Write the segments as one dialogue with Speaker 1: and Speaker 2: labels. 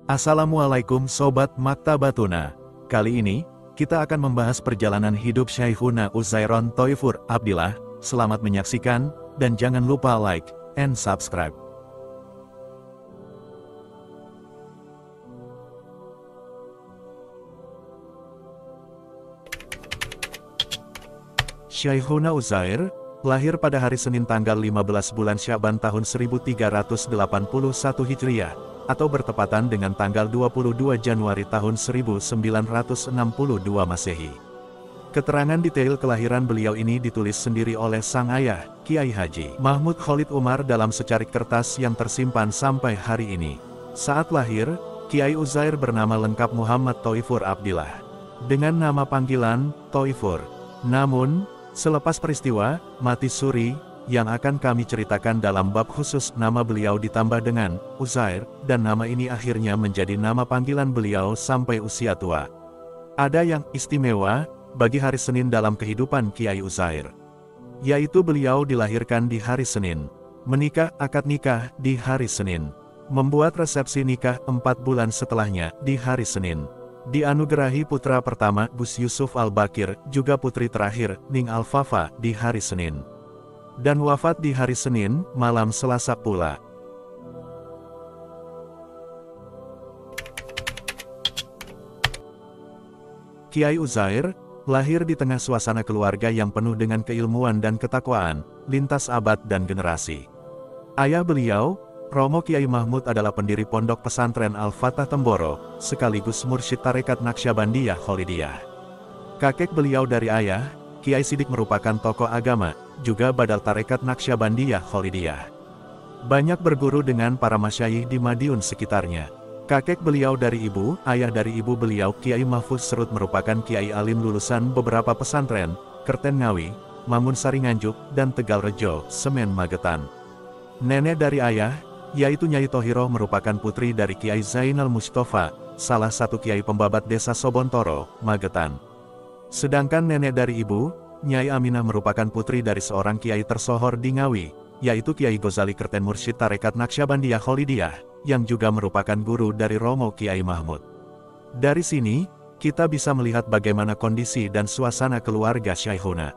Speaker 1: Assalamualaikum Sobat Maktabatuna. Kali ini, kita akan membahas perjalanan hidup Syekhuna Uzairon Thoifur Abdillah. Selamat menyaksikan, dan jangan lupa like and subscribe. Syekhuna Uzair, lahir pada hari Senin tanggal 15 bulan Sya'ban tahun 1381 Hijriah, atau bertepatan dengan tanggal 22 Januari tahun 1962 Masehi. Keterangan detail kelahiran beliau ini ditulis sendiri oleh sang ayah, Kiai Haji Mahmud Khalid Umar dalam secarik kertas yang tersimpan sampai hari ini. Saat lahir, Kiai Uzair bernama lengkap Muhammad Thoifur Abdillah, dengan nama panggilan, Thoifur. Namun, selepas peristiwa, mati suri, yang akan kami ceritakan dalam bab khusus, nama beliau ditambah dengan Uzair, dan nama ini akhirnya menjadi nama panggilan beliau sampai usia tua. Ada yang istimewa bagi hari Senin dalam kehidupan Kiai Uzair, yaitu beliau dilahirkan di hari Senin, menikah akad nikah di hari Senin, membuat resepsi nikah 4 bulan setelahnya di hari Senin, dianugerahi putra pertama Gus Yusuf Al-Bakir, juga putri terakhir Ning Al-Fafa di hari Senin, dan wafat di hari Senin malam Selasa pula. Kiai Uzair lahir di tengah suasana keluarga yang penuh dengan keilmuan dan ketakwaan, lintas abad dan generasi. Ayah beliau, Romo Kiai Mahmud, adalah pendiri pondok pesantren Al-Fatah Temboro, sekaligus mursyid tarekat Naqsyabandiyah Khalidiyah. Kakek beliau dari ayah, Kiai Sidik, merupakan tokoh agama, juga badal tarekat Naqsyabandiyah Khalidiyah. Banyak berguru dengan para masyayikh di Madiun sekitarnya. Kakek beliau dari ibu, ayah dari ibu beliau, Kiai Mahfuz Serut, merupakan kiai alim lulusan beberapa pesantren, Kerten Ngawi, Mangun Sari Nganjuk, dan Tegal Rejo, Semen Magetan. Nenek dari ayah, yaitu Nyai Thohiroh, merupakan putri dari Kiai Zainal Mustafa, salah satu kiai pembabat desa Sobontoro, Magetan. Sedangkan nenek dari ibu, Nyai Aminah, merupakan putri dari seorang kiai tersohor di Ngawi, yaitu Kiai Ghazali Kerten Mursyid tarekat Naqsyabandiyah Khalidiyah, yang juga merupakan guru dari Romo Kiai Mahmud. Dari sini, kita bisa melihat bagaimana kondisi dan suasana keluarga Syekhuna,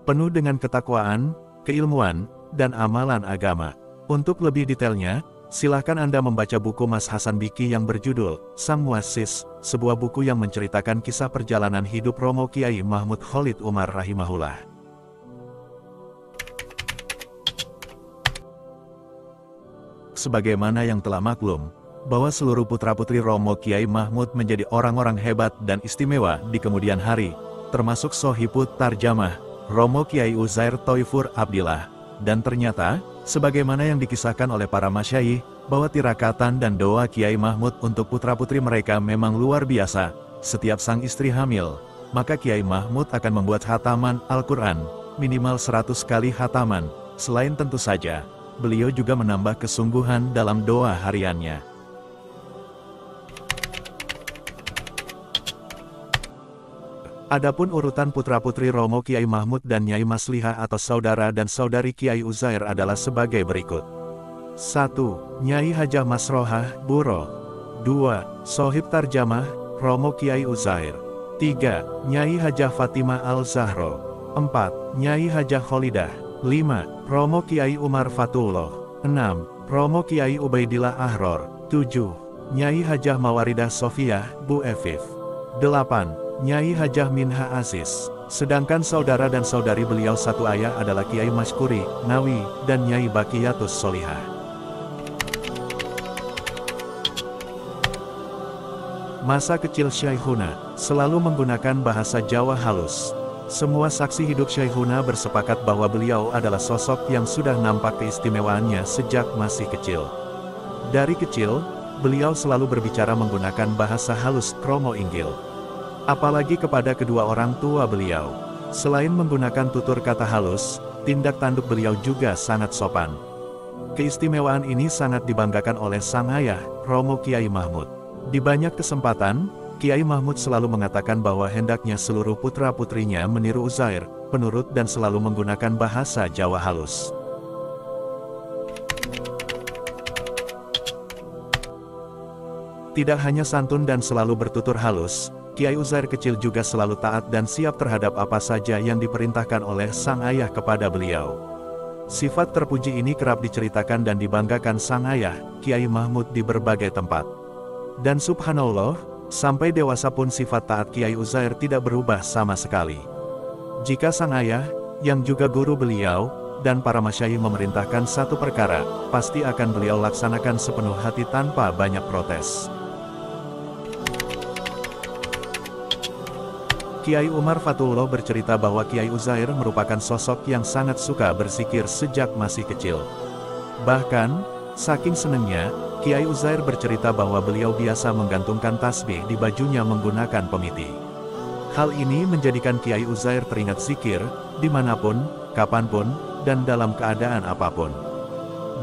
Speaker 1: penuh dengan ketakwaan, keilmuan, dan amalan agama. Untuk lebih detailnya, silahkan Anda membaca buku Mas Hasan Biki yang berjudul Sang Muassis, sebuah buku yang menceritakan kisah perjalanan hidup Romo Kiai Mahmud Khalid Umar rahimahullah. Sebagaimana yang telah maklum, bahwa seluruh putra-putri Romo Kiai Mahmud menjadi orang-orang hebat dan istimewa di kemudian hari, termasuk Sohibut Tarjamah, Romo Kiai Uzair Thoifur Abdillah. Dan ternyata, sebagaimana yang dikisahkan oleh para masyayikh, bahwa tirakatan dan doa Kiai Mahmud untuk putra-putri mereka memang luar biasa. Setiap sang istri hamil, maka Kiai Mahmud akan membuat hataman Al-Quran, minimal 100 kali hataman. Selain tentu saja, beliau juga menambah kesungguhan dalam doa hariannya. Adapun urutan putra-putri Romo Kiai Mahmud dan Nyai Maslihah atau saudara dan saudari Kiai Uzair adalah sebagai berikut. 1. Nyai Hajah Masrohah, Buro. 2. Sohib Tarjamah, Romo Kiai Uzair. 3. Nyai Hajah Fatimah Al-Zahro. 4. Nyai Hajah Khalidah. 5. Romo Kiai Umar Fatullah. 6. Romo Kiai Ubaidillah Ahror. 7. Nyai Hajah Mawaridah Sofiyah, Bu Efif. 8. Nyai Hajah Minha Aziz. Sedangkan saudara dan saudari beliau satu ayah adalah Kiai Mashkuri, Nawi, dan Nyai Bakiyatus Solihah. Masa kecil Syekhuna selalu menggunakan bahasa Jawa halus. Semua saksi hidup Syekhuna bersepakat bahwa beliau adalah sosok yang sudah nampak keistimewaannya sejak masih kecil. Dari kecil, beliau selalu berbicara menggunakan bahasa halus kromo inggil. Apalagi kepada kedua orang tua beliau. Selain menggunakan tutur kata halus, tindak tanduk beliau juga sangat sopan. Keistimewaan ini sangat dibanggakan oleh sang ayah, Romo Kiai Mahmud. Di banyak kesempatan, Kiai Mahmud selalu mengatakan bahwa hendaknya seluruh putra-putrinya meniru Uzair, penurut dan selalu menggunakan bahasa Jawa halus. Tidak hanya santun dan selalu bertutur halus, Kiai Uzair kecil juga selalu taat dan siap terhadap apa saja yang diperintahkan oleh sang ayah kepada beliau. Sifat terpuji ini kerap diceritakan dan dibanggakan sang ayah, Kiai Mahmud di berbagai tempat. Dan subhanallah, sampai dewasa pun sifat taat Kiai Uzair tidak berubah sama sekali. Jika sang ayah, yang juga guru beliau, dan para masyayikh memerintahkan satu perkara, pasti akan beliau laksanakan sepenuh hati tanpa banyak protes. Kiai Umar Fatullah bercerita bahwa Kiai Uzair merupakan sosok yang sangat suka berzikir sejak masih kecil. Bahkan, saking senangnya, Kiai Uzair bercerita bahwa beliau biasa menggantungkan tasbih di bajunya menggunakan pemiti. Hal ini menjadikan Kiai Uzair teringat zikir, dimanapun, kapanpun, dan dalam keadaan apapun.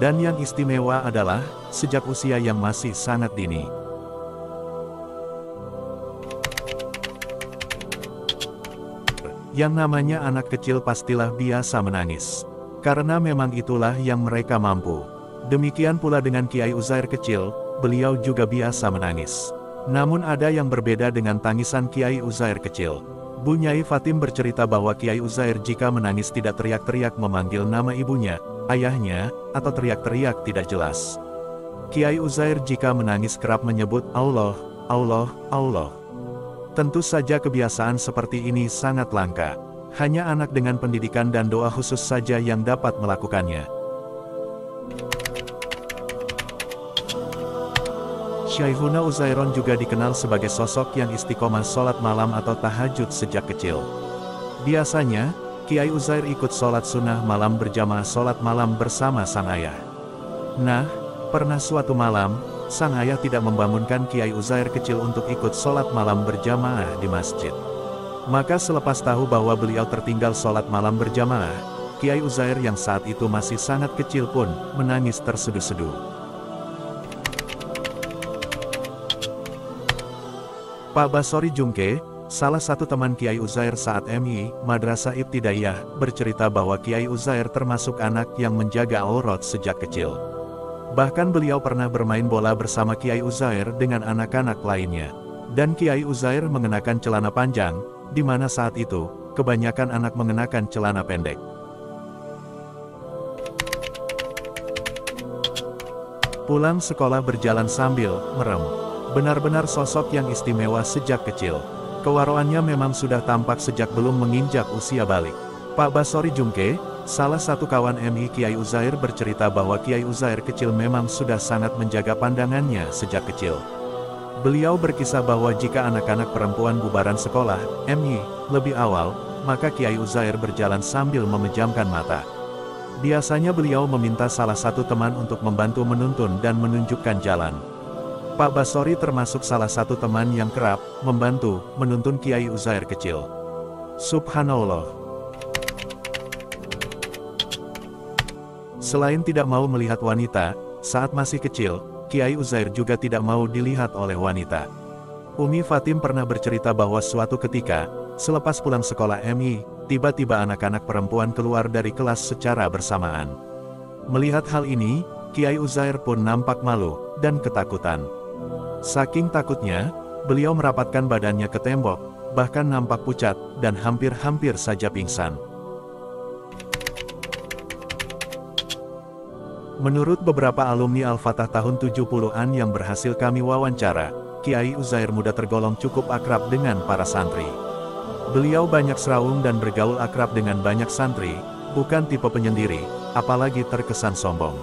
Speaker 1: Dan yang istimewa adalah, sejak usia yang masih sangat dini. Yang namanya anak kecil pastilah biasa menangis. Karena memang itulah yang mereka mampu. Demikian pula dengan Kiai Uzair kecil, beliau juga biasa menangis. Namun ada yang berbeda dengan tangisan Kiai Uzair kecil. Bu Nyai Fatim bercerita bahwa Kiai Uzair jika menangis tidak teriak-teriak memanggil nama ibunya, ayahnya, atau teriak-teriak tidak jelas. Kiai Uzair jika menangis kerap menyebut Allah, Allah, Allah. Tentu saja kebiasaan seperti ini sangat langka. Hanya anak dengan pendidikan dan doa khusus saja yang dapat melakukannya. Syekhuna Uzairon juga dikenal sebagai sosok yang istiqomah sholat malam atau tahajud sejak kecil. Biasanya, Kiai Uzair ikut sholat sunnah malam berjamaah sholat malam bersama sang ayah. Nah, pernah suatu malam, sang ayah tidak membangunkan Kiai Uzair kecil untuk ikut sholat malam berjamaah di masjid. Maka selepas tahu bahwa beliau tertinggal sholat malam berjamaah, Kiai Uzair yang saat itu masih sangat kecil pun menangis terseduh-seduh. Pak Basori Jungke, salah satu teman Kiai Uzair saat MI, Madrasah Ibtidaiyah, bercerita bahwa Kiai Uzair termasuk anak yang menjaga aurat sejak kecil. Bahkan beliau pernah bermain bola bersama Kiai Uzair dengan anak-anak lainnya. Dan Kiai Uzair mengenakan celana panjang, di mana saat itu, kebanyakan anak mengenakan celana pendek. Pulang sekolah berjalan sambil merem. Benar-benar sosok yang istimewa sejak kecil. Kewaroannya memang sudah tampak sejak belum menginjak usia balik. Pak Basori Jungke, salah satu kawan MI Kiai Uzair bercerita bahwa Kiai Uzair kecil memang sudah sangat menjaga pandangannya sejak kecil. Beliau berkisah bahwa jika anak-anak perempuan bubaran sekolah, MI, lebih awal, maka Kiai Uzair berjalan sambil memejamkan mata. Biasanya beliau meminta salah satu teman untuk membantu menuntun dan menunjukkan jalan. Pak Basori termasuk salah satu teman yang kerap membantu menuntun Kiai Uzair kecil. Subhanallah. Selain tidak mau melihat wanita, saat masih kecil, Kiai Uzair juga tidak mau dilihat oleh wanita. Umi Fatim pernah bercerita bahwa suatu ketika, selepas pulang sekolah MI, tiba-tiba anak-anak perempuan keluar dari kelas secara bersamaan. Melihat hal ini, Kiai Uzair pun nampak malu dan ketakutan. Saking takutnya, beliau merapatkan badannya ke tembok, bahkan nampak pucat, dan hampir-hampir saja pingsan. Menurut beberapa alumni Al-Fatah tahun 70-an yang berhasil kami wawancara, Kiai Uzair muda tergolong cukup akrab dengan para santri. Beliau banyak seraung dan bergaul akrab dengan banyak santri, bukan tipe penyendiri, apalagi terkesan sombong.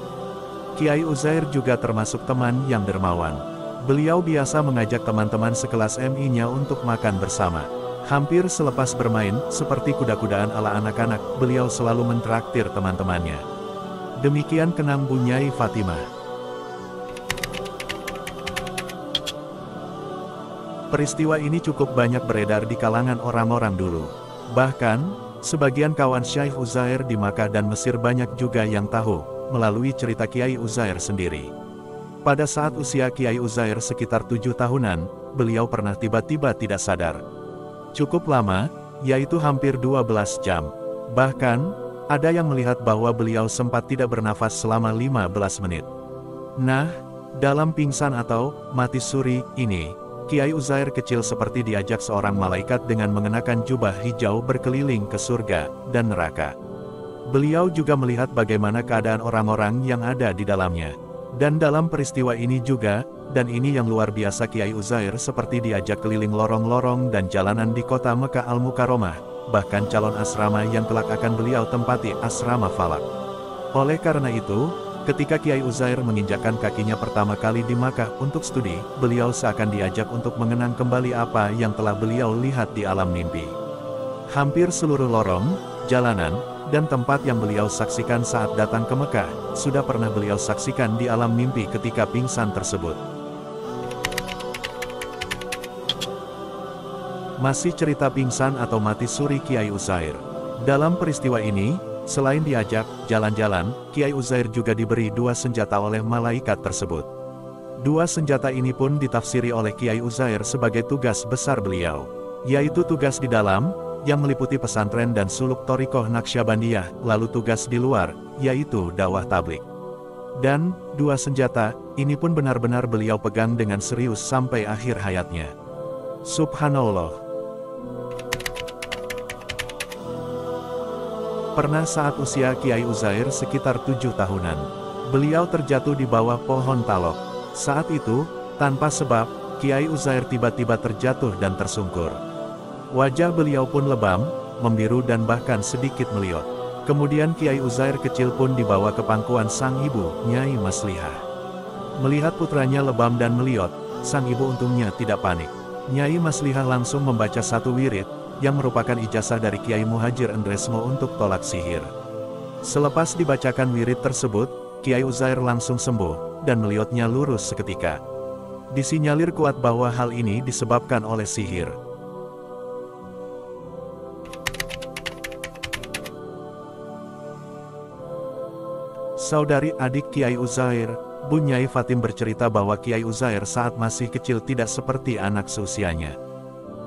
Speaker 1: Kiai Uzair juga termasuk teman yang dermawan. Beliau biasa mengajak teman-teman sekelas MI-nya untuk makan bersama. Hampir selepas bermain, seperti kuda-kudaan ala anak-anak, beliau selalu mentraktir teman-temannya. Demikian kenang Bu Nyai Fatimah. Peristiwa ini cukup banyak beredar di kalangan orang-orang dulu. Bahkan, sebagian kawan Syekh Uzair di Makkah dan Mesir banyak juga yang tahu, melalui cerita Kiai Uzair sendiri. Pada saat usia Kiai Uzair sekitar 7 tahunan, beliau pernah tiba-tiba tidak sadar. Cukup lama, yaitu hampir 12 jam. Bahkan, ada yang melihat bahwa beliau sempat tidak bernafas selama 15 menit. Nah, Dalam pingsan atau mati suri ini, Kiai Uzair kecil seperti diajak seorang malaikat dengan mengenakan jubah hijau berkeliling ke surga dan neraka. Beliau juga melihat bagaimana keadaan orang-orang yang ada di dalamnya. Dan dalam peristiwa ini juga, dan ini yang luar biasa, Kiai Uzair seperti diajak keliling lorong-lorong dan jalanan di kota Mekah Al-Mukarramah, bahkan calon asrama yang kelak akan beliau tempati, asrama Falak. Oleh karena itu, ketika Kiai Uzair menginjakkan kakinya pertama kali di Makkah untuk studi, beliau seakan diajak untuk mengenang kembali apa yang telah beliau lihat di alam mimpi. Hampir seluruh lorong, jalanan, dan tempat yang beliau saksikan saat datang ke Mekah, sudah pernah beliau saksikan di alam mimpi ketika pingsan tersebut. Masih cerita pingsan atau mati suri Kiai Uzair. Dalam peristiwa ini, selain diajak jalan-jalan, Kiai Uzair juga diberi 2 senjata oleh malaikat tersebut. 2 senjata ini pun ditafsiri oleh Kiai Uzair sebagai tugas besar beliau, yaitu tugas di dalam, yang meliputi pesantren dan suluk Thariqah Naqsyabandiyah, lalu tugas di luar, yaitu dakwah tabligh. Dan, 2 senjata, ini pun benar-benar beliau pegang dengan serius sampai akhir hayatnya. Subhanallah. Pernah saat usia Kiai Uzair sekitar 7 tahunan, beliau terjatuh di bawah pohon talok. Saat itu, tanpa sebab, Kiai Uzair tiba-tiba terjatuh dan tersungkur. Wajah beliau pun lebam, membiru dan bahkan sedikit meliot. Kemudian Kiai Uzair kecil pun dibawa ke pangkuan sang ibu, Nyai Maslihah. Melihat putranya lebam dan meliot, sang ibu untungnya tidak panik. Nyai Maslihah langsung membaca 1 wirid, yang merupakan ijazah dari Kiai Muhajir Endresmo untuk tolak sihir. Selepas dibacakan wirid tersebut, Kiai Uzair langsung sembuh, dan meliotnya lurus seketika. Disinyalir kuat bahwa hal ini disebabkan oleh sihir. Saudari adik Kiai Uzair, Bu Nyai Fatim bercerita bahwa Kiai Uzair saat masih kecil tidak seperti anak seusianya.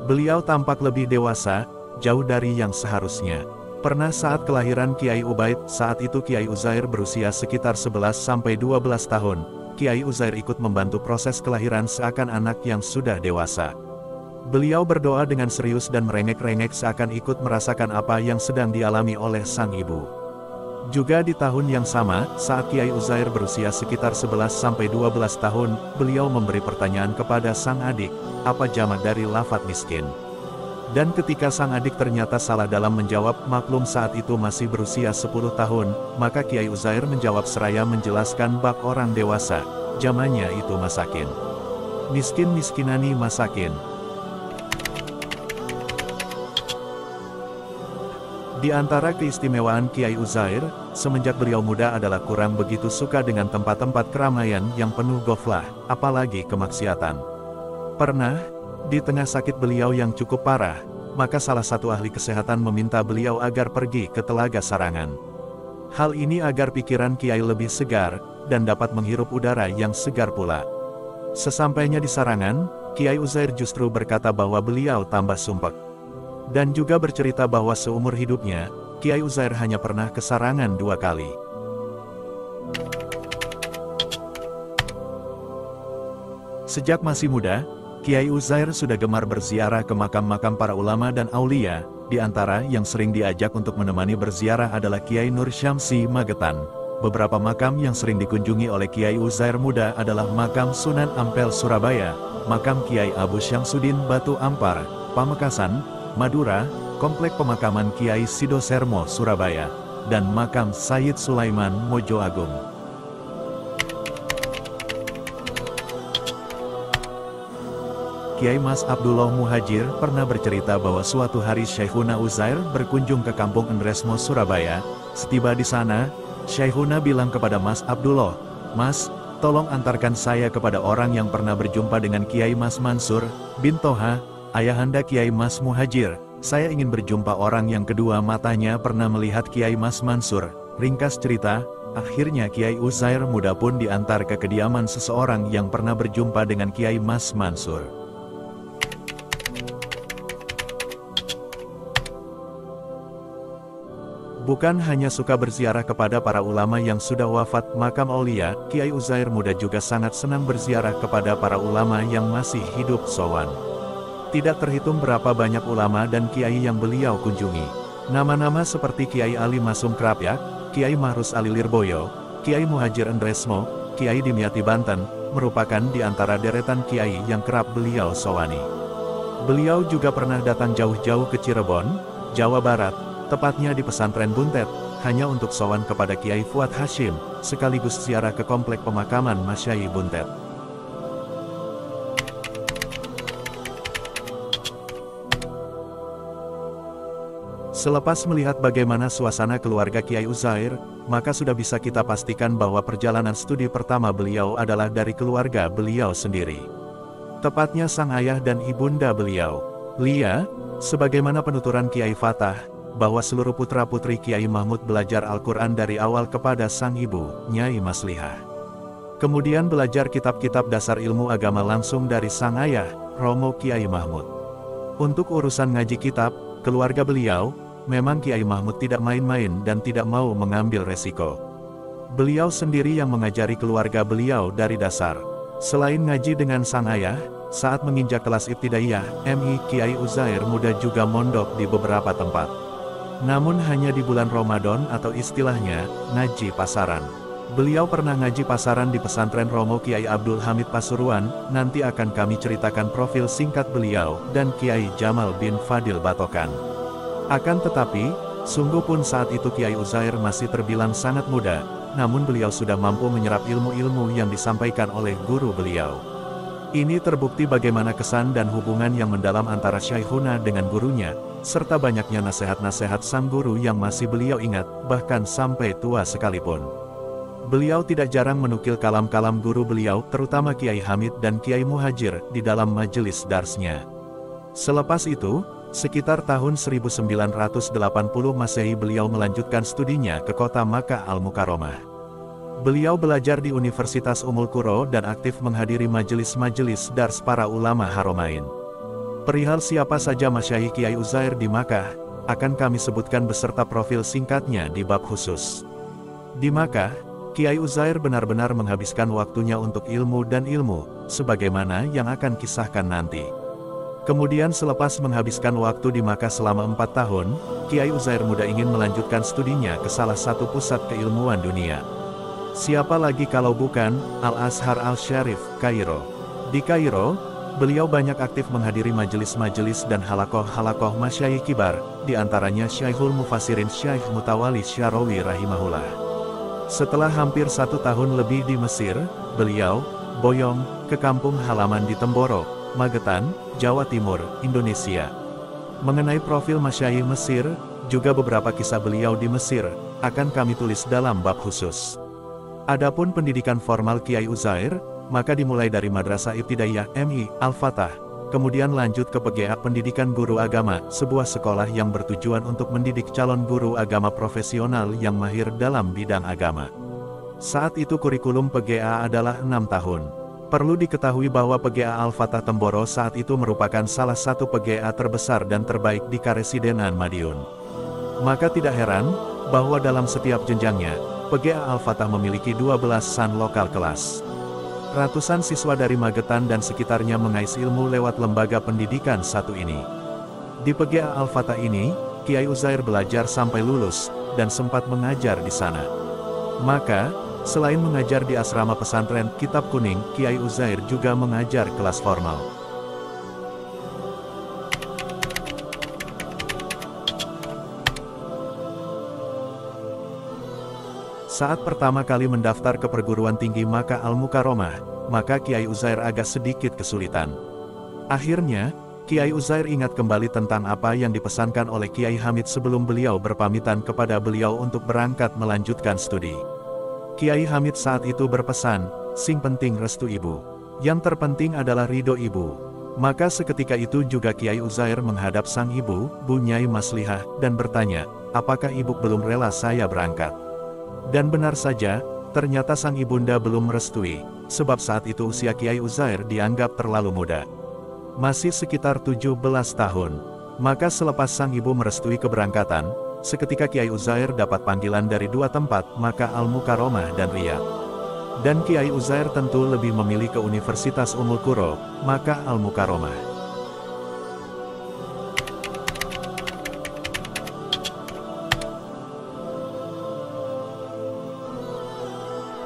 Speaker 1: Beliau tampak lebih dewasa, jauh dari yang seharusnya. Pernah saat kelahiran Kiai Ubaid, saat itu Kiai Uzair berusia sekitar 11-12 tahun, Kiai Uzair ikut membantu proses kelahiran seakan anak yang sudah dewasa. Beliau berdoa dengan serius dan merengek-rengek seakan ikut merasakan apa yang sedang dialami oleh sang ibu. Juga di tahun yang sama, saat Kiai Uzair berusia sekitar 11-12 tahun, beliau memberi pertanyaan kepada sang adik, apa jamak dari lafadz miskin. Dan ketika sang adik ternyata salah dalam menjawab, maklum saat itu masih berusia 10 tahun, maka Kiai Uzair menjawab seraya menjelaskan bak orang dewasa, jamannya itu masakin. Miskin-miskinani masakin. Di antara keistimewaan Kiai Uzair, semenjak beliau muda adalah kurang begitu suka dengan tempat-tempat keramaian yang penuh goflah, apalagi kemaksiatan. Pernah, di tengah sakit beliau yang cukup parah, maka salah satu ahli kesehatan meminta beliau agar pergi ke Telaga Sarangan. Hal ini agar pikiran Kiai lebih segar, dan dapat menghirup udara yang segar pula. Sesampainya di Sarangan, Kiai Uzair justru berkata bahwa beliau tambah sumpek. Dan juga bercerita bahwa seumur hidupnya, Kiai Uzair hanya pernah ke Sarangan 2 kali. Sejak masih muda, Kiai Uzair sudah gemar berziarah ke makam-makam para ulama dan aulia, di antara yang sering diajak untuk menemani berziarah adalah Kiai Nur Syamsi Magetan. Beberapa makam yang sering dikunjungi oleh Kiai Uzair muda adalah makam Sunan Ampel Surabaya, makam Kiai Abu Syamsuddin Batu Ampar, Pamekasan, Madura, Komplek Pemakaman Kiai Sido Sermo Surabaya, dan makam Sayyid Sulaiman Mojo Agung. Kiai Mas Abdullah Muhajir pernah bercerita bahwa suatu hari Syekhuna Uzair berkunjung ke kampung Endresmo Surabaya. Setiba di sana, Syekhuna bilang kepada Mas Abdullah, "Mas, tolong antarkan saya kepada orang yang pernah berjumpa dengan Kiai Mas Mansur bin Toha, ayahanda Kiai Mas Muhajir. Saya ingin berjumpa orang yang kedua matanya pernah melihat Kiai Mas Mansur." Ringkas cerita, akhirnya Kiai Uzair muda pun diantar ke kediaman seseorang yang pernah berjumpa dengan Kiai Mas Mansur. Bukan hanya suka berziarah kepada para ulama yang sudah wafat makam aulia, Kiai Uzair muda juga sangat senang berziarah kepada para ulama yang masih hidup sowan. Tidak terhitung berapa banyak ulama dan kiai yang beliau kunjungi. Nama-nama seperti Kiai Ali Masum Krapyak, Kiai Mahrus Ali Lirboyo, Kiai Muhajir Endresmo, Kiai Dimyati Banten, merupakan di antara deretan kiai yang kerap beliau sowani. Beliau juga pernah datang jauh-jauh ke Cirebon, Jawa Barat, tepatnya di pesantren Buntet, hanya untuk sowan kepada Kiai Fuad Hashim, sekaligus ziarah ke komplek pemakaman Masyai Buntet. Selepas melihat bagaimana suasana keluarga Kiai Uzair, maka sudah bisa kita pastikan bahwa perjalanan studi pertama beliau adalah dari keluarga beliau sendiri. Tepatnya sang ayah dan ibunda beliau, Lia, sebagaimana penuturan Kiai Fatah, bahwa seluruh putra-putri Kiai Mahmud belajar Al-Quran dari awal kepada sang ibu, Nyai Maslihah. Kemudian belajar kitab-kitab dasar ilmu agama langsung dari sang ayah, Romo Kiai Mahmud. Untuk urusan ngaji kitab, keluarga beliau, memang Kiai Mahmud tidak main-main dan tidak mau mengambil resiko. Beliau sendiri yang mengajari keluarga beliau dari dasar. Selain ngaji dengan sang ayah, saat menginjak kelas ibtidaiyah, MI Kiai Uzair muda juga mondok di beberapa tempat. Namun hanya di bulan Ramadan atau istilahnya, ngaji pasaran. Beliau pernah ngaji pasaran di pesantren Romo Kiai Abdul Hamid Pasuruan, nanti akan kami ceritakan profil singkat beliau, dan Kiai Jamal bin Fadil Batokan. Akan tetapi, sungguh pun saat itu Kiai Uzair masih terbilang sangat muda, namun beliau sudah mampu menyerap ilmu-ilmu yang disampaikan oleh guru beliau. Ini terbukti bagaimana kesan dan hubungan yang mendalam antara Syekhuna dengan gurunya, serta banyaknya nasihat-nasihat sang guru yang masih beliau ingat, bahkan sampai tua sekalipun. Beliau tidak jarang menukil kalam-kalam guru beliau, terutama Kiai Hamid dan Kiai Muhajir, di dalam majelis darsnya. Selepas itu, sekitar tahun 1980 Masehi beliau melanjutkan studinya ke kota Makkah Al-Mukarramah. Beliau belajar di Universitas Ummul Qura dan aktif menghadiri majelis-majelis dars para ulama Haramain. Perihal siapa saja Masyayikh Kiai Uzair di Makkah, akan kami sebutkan beserta profil singkatnya di bab khusus. Di Makkah, Kiai Uzair benar-benar menghabiskan waktunya untuk ilmu dan ilmu, sebagaimana yang akan kisahkan nanti. Kemudian selepas menghabiskan waktu di Makkah selama 4 tahun, Kiai Uzair muda ingin melanjutkan studinya ke salah satu pusat keilmuan dunia. Siapa lagi kalau bukan Al-Azhar Al-Syarif, Kairo. Di Kairo, beliau banyak aktif menghadiri majelis-majelis dan halakoh-halakoh masyayikh kibar, di antaranya Syekhul Mufassirin Syekh Mutawalli Syarawi rahimahullah. Setelah hampir 1 tahun lebih di Mesir, beliau boyong ke kampung halaman di Temboro, Magetan, Jawa Timur, Indonesia. Mengenai profil masyayikh Mesir, juga beberapa kisah beliau di Mesir, akan kami tulis dalam bab khusus. Adapun pendidikan formal Kiai Uzair, maka dimulai dari Madrasah Ibtidaiyah MI Al-Fatah, kemudian lanjut ke PGA Pendidikan Guru Agama, sebuah sekolah yang bertujuan untuk mendidik calon guru agama profesional yang mahir dalam bidang agama. Saat itu kurikulum PGA adalah 6 tahun. Perlu diketahui bahwa PGA Al-Fatah Temboro saat itu merupakan salah satu PGA terbesar dan terbaik di Karesidenan Madiun. Maka tidak heran, bahwa dalam setiap jenjangnya, PGA Al-Fatah memiliki 12 san lokal kelas. Ratusan siswa dari Magetan dan sekitarnya mengais ilmu lewat lembaga pendidikan satu ini. Di PGA Al-Fatah ini, Kiai Uzair belajar sampai lulus, dan sempat mengajar di sana. Maka, selain mengajar di asrama pesantren Kitab Kuning, Kiai Uzair juga mengajar kelas formal. Saat pertama kali mendaftar ke perguruan tinggi Makkah Al-Mukarramah, maka Kiai Uzair agak sedikit kesulitan. Akhirnya, Kiai Uzair ingat kembali tentang apa yang dipesankan oleh Kiai Hamid sebelum beliau berpamitan kepada beliau untuk berangkat melanjutkan studi. Kiai Hamid saat itu berpesan, "Sing penting restu ibu. Yang terpenting adalah ridho ibu." Maka seketika itu juga Kiai Uzair menghadap sang ibu, Bu Nyai Maslihah, dan bertanya, "Apakah ibu belum rela saya berangkat?" Dan benar saja, ternyata sang ibunda belum merestui, sebab saat itu usia Kiai Uzair dianggap terlalu muda. Masih sekitar 17 tahun. Maka selepas sang ibu merestui keberangkatan, Seketika Kiai Uzair dapat panggilan dari dua tempat, maka Al-Mukarramah dan Riyadh. Dan Kiai Uzair tentu lebih memilih ke Universitas Ummul Qura, maka Al-Mukarramah.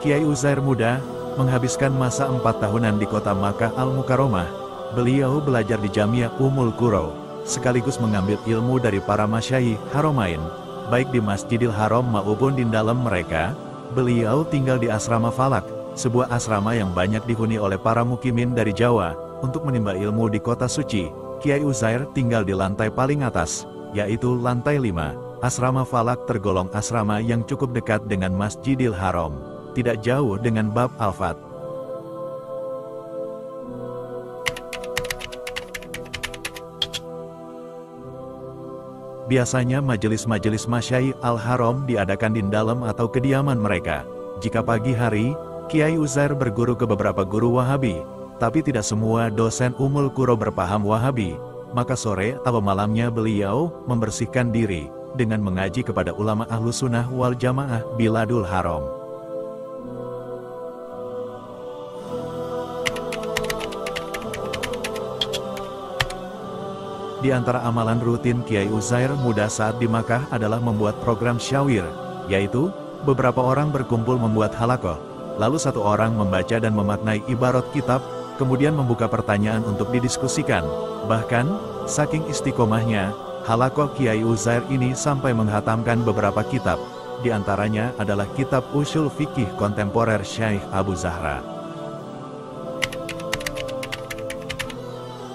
Speaker 1: Kiai Uzair muda, menghabiskan masa 4 tahunan di kota Makkah Al-Mukarramah. Beliau belajar di Jamiah Ummul Qura, sekaligus mengambil ilmu dari para masyayikh Haramain, baik di Masjidil Haram maupun di dalam mereka. Beliau tinggal di Asrama Falak, sebuah asrama yang banyak dihuni oleh para mukimin dari Jawa, untuk menimba ilmu di kota suci. Kiai Uzair tinggal di lantai paling atas, yaitu lantai 5. Asrama Falak tergolong asrama yang cukup dekat dengan Masjidil Haram, tidak jauh dengan Bab Al-Fat. Biasanya majelis-majelis masyayikh Al-Haram diadakan di dalam atau kediaman mereka. Jika pagi hari, Kiai Uzair berguru ke beberapa guru Wahabi, tapi tidak semua dosen Ummul Qura berpaham Wahabi. Maka sore atau malamnya beliau membersihkan diri dengan mengaji kepada ulama Ahlus Sunnah wal Jamaah Biladul Haram. Di antara amalan rutin Kiai Uzair muda saat di Makkah adalah membuat program syawir, yaitu, beberapa orang berkumpul membuat halaqah, lalu satu orang membaca dan memaknai ibarat kitab, kemudian membuka pertanyaan untuk didiskusikan. Bahkan, saking istiqomahnya, halaqah Kiai Uzair ini sampai menghatamkan beberapa kitab, di antaranya adalah kitab Ushul Fikih Kontemporer Syekh Abu Zahra.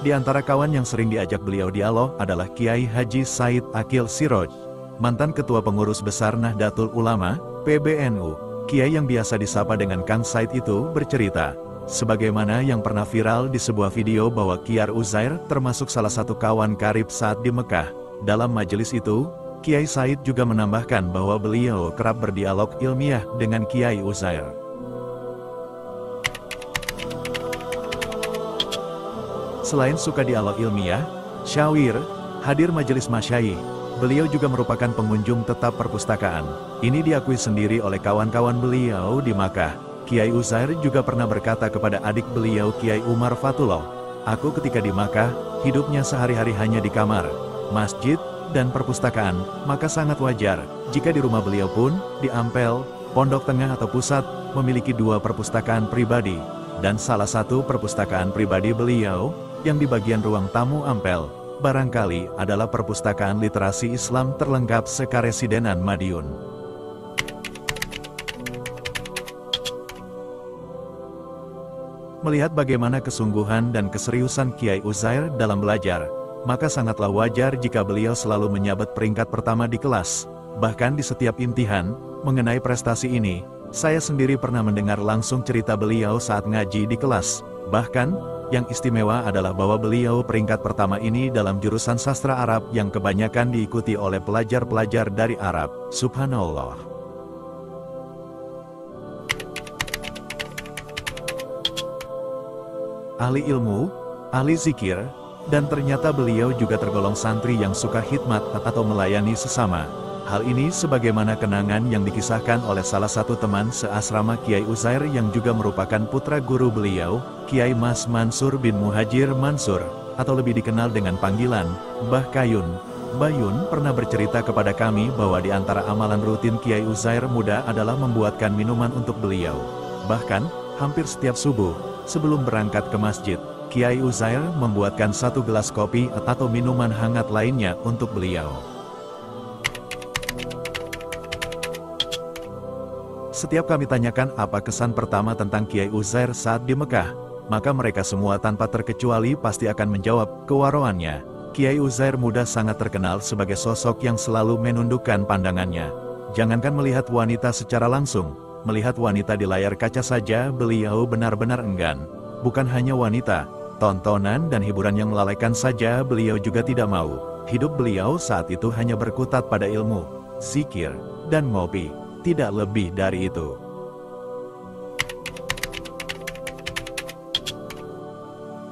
Speaker 1: Di antara kawan yang sering diajak beliau dialog adalah Kiai Haji Said Akil Siroj, mantan Ketua Pengurus Besar Nahdlatul Ulama, PBNU. Kiai yang biasa disapa dengan Kang Said itu bercerita, sebagaimana yang pernah viral di sebuah video bahwa Kiai Uzair termasuk salah satu kawan karib saat di Mekah. Dalam majelis itu, Kiai Said juga menambahkan bahwa beliau kerap berdialog ilmiah dengan Kiai Uzair. Selain suka dialog ilmiah, syawir, hadir majelis masyayikh, beliau juga merupakan pengunjung tetap perpustakaan. Ini diakui sendiri oleh kawan-kawan beliau di Makkah. Kiai Uzair juga pernah berkata kepada adik beliau Kiai Umar Fatullah, "Aku ketika di Makkah, hidupnya sehari-hari hanya di kamar, masjid, dan perpustakaan, maka sangat wajar jika di rumah beliau pun, di Ampel, Pondok Tengah atau Pusat, memiliki 2 perpustakaan pribadi, dan salah satu perpustakaan pribadi beliau, yang di bagian ruang tamu Ampel, barangkali adalah perpustakaan literasi Islam terlengkap sekaresidenan Madiun." Melihat bagaimana kesungguhan dan keseriusan Kiai Uzair dalam belajar, maka sangatlah wajar jika beliau selalu menyabet peringkat pertama di kelas. Bahkan di setiap imtihan, mengenai prestasi ini, saya sendiri pernah mendengar langsung cerita beliau saat ngaji di kelas. Bahkan, yang istimewa adalah bahwa beliau peringkat pertama ini dalam jurusan sastra Arab yang kebanyakan diikuti oleh pelajar-pelajar dari Arab. Subhanallah. Ahli ilmu, ahli zikir, dan ternyata beliau juga tergolong santri yang suka khidmat atau melayani sesama. Hal ini sebagaimana kenangan yang dikisahkan oleh salah satu teman seasrama Kiai Uzair yang juga merupakan putra guru beliau, Kiai Mas Mansur bin Muhajir Mansur, atau lebih dikenal dengan panggilan Mbah Kayun. Bayun pernah bercerita kepada kami bahwa di antara amalan rutin Kiai Uzair muda adalah membuatkan minuman untuk beliau. Bahkan, hampir setiap subuh, sebelum berangkat ke masjid, Kiai Uzair membuatkan 1 gelas kopi atau minuman hangat lainnya untuk beliau. Setiap kami tanyakan apa kesan pertama tentang Kiai Uzair saat di Mekah, maka mereka semua tanpa terkecuali pasti akan menjawab kewaraannya. Kiai Uzair muda sangat terkenal sebagai sosok yang selalu menundukkan pandangannya. Jangankan melihat wanita secara langsung, melihat wanita di layar kaca saja beliau benar-benar enggan. Bukan hanya wanita, tontonan dan hiburan yang melalaikan saja beliau juga tidak mau. Hidup beliau saat itu hanya berkutat pada ilmu, zikir, dan ngopi. Tidak lebih dari itu.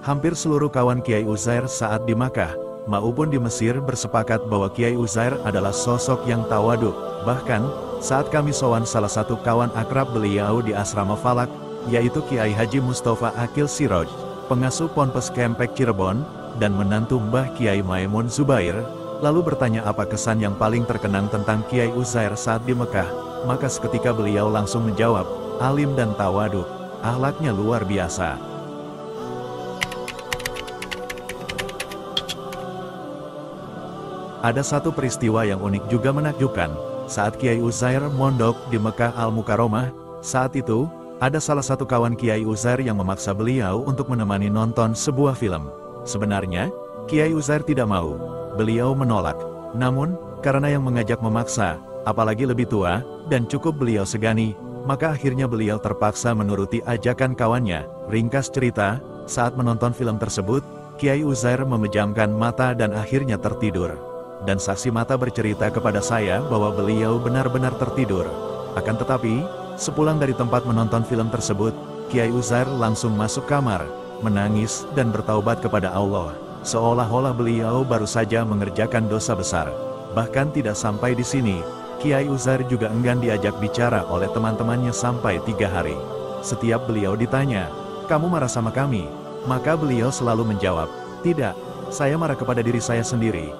Speaker 1: Hampir seluruh kawan Kiai Uzair saat di Makkah, maupun di Mesir bersepakat bahwa Kiai Uzair adalah sosok yang tawadhu. Bahkan, saat kami sowan salah satu kawan akrab beliau di asrama Falak, yaitu Kiai Haji Mustafa Akil Siroj, pengasuh Ponpes Kempek Cirebon, dan menantu Mbah Kiai Maimun Zubair, lalu bertanya apa kesan yang paling terkenang tentang Kiai Uzair saat di Mekah, maka seketika beliau langsung menjawab, alim dan tawadhu, akhlaknya luar biasa. Ada satu peristiwa yang unik juga menakjubkan, saat Kiai Uzair mondok di Mekah Al-Mukarramah. Saat itu, ada salah satu kawan Kiai Uzair yang memaksa beliau untuk menemani nonton sebuah film. Sebenarnya, Kiai Uzair tidak mau, beliau menolak. Namun, karena yang mengajak memaksa, apalagi lebih tua, dan cukup beliau segani, maka akhirnya beliau terpaksa menuruti ajakan kawannya. Ringkas cerita, saat menonton film tersebut, Kiai Uzair memejamkan mata dan akhirnya tertidur. Dan saksi mata bercerita kepada saya bahwa beliau benar-benar tertidur. Akan tetapi, sepulang dari tempat menonton film tersebut, Kiai Uzair langsung masuk kamar, menangis dan bertaubat kepada Allah, seolah-olah beliau baru saja mengerjakan dosa besar. Bahkan tidak sampai di sini, Kiai Uzair juga enggan diajak bicara oleh teman-temannya sampai 3 hari. Setiap beliau ditanya, "Kamu marah sama kami?" Maka beliau selalu menjawab, "Tidak, saya marah kepada diri saya sendiri."